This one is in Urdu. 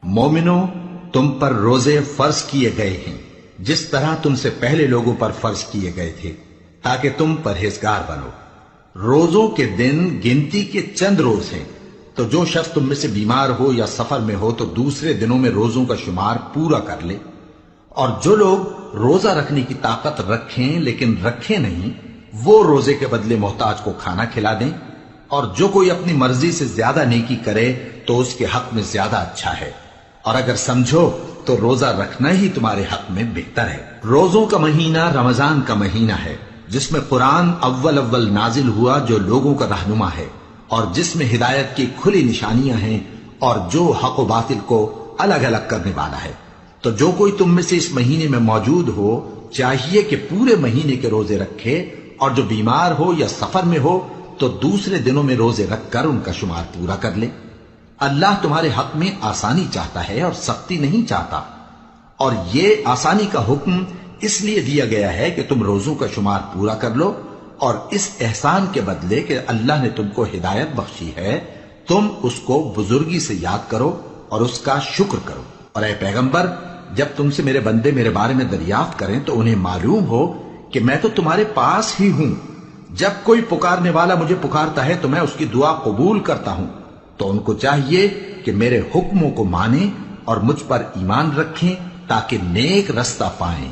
مومنو، تم پر روزے فرض کیے گئے ہیں جس طرح تم سے پہلے لوگوں پر فرض کیے گئے تھے، تاکہ تم پرہیزگار بنو۔ روزوں کے دن گنتی کے چند روز ہیں، تو جو شخص تم میں سے بیمار ہو یا سفر میں ہو تو دوسرے دنوں میں روزوں کا شمار پورا کر لے۔ اور جو لوگ روزہ رکھنے کی طاقت رکھیں لیکن رکھیں نہیں، وہ روزے کے بدلے محتاج کو کھانا کھلا دیں۔ اور جو کوئی اپنی مرضی سے زیادہ نیکی کرے تو اس کے حق میں زیادہ اچھا ہے، اور اگر سمجھو تو روزہ رکھنا ہی تمہارے حق میں بہتر ہے۔ روزوں کا مہینہ رمضان کا مہینہ ہے، جس میں قرآن اول نازل ہوا، جو لوگوں کا رہنما ہے اور جس میں ہدایت کی کھلی نشانیاں ہیں، اور جو حق و باطل کو الگ الگ کرنے والا ہے۔ تو جو کوئی تم میں سے اس مہینے میں موجود ہو چاہیے کہ پورے مہینے کے روزے رکھے، اور جو بیمار ہو یا سفر میں ہو تو دوسرے دنوں میں روزے رکھ کر ان کا شمار پورا کر لے۔ اللہ تمہارے حق میں آسانی چاہتا ہے اور سختی نہیں چاہتا، اور یہ آسانی کا حکم اس لیے دیا گیا ہے کہ تم روزوں کا شمار پورا کر لو، اور اس احسان کے بدلے کہ اللہ نے تم کو ہدایت بخشی ہے تم اس کو بزرگی سے یاد کرو اور اس کا شکر کرو۔ اور اے پیغمبر، جب تم سے میرے بندے میرے بارے میں دریافت کریں تو انہیں معلوم ہو کہ میں تو تمہارے پاس ہی ہوں۔ جب کوئی پکارنے والا مجھے پکارتا ہے تو میں اس کی دعا قبول کرتا ہوں۔ تو ان کو چاہیے کہ میرے حکموں کو مانیں اور مجھ پر ایمان رکھیں تاکہ نیک رستہ پائیں۔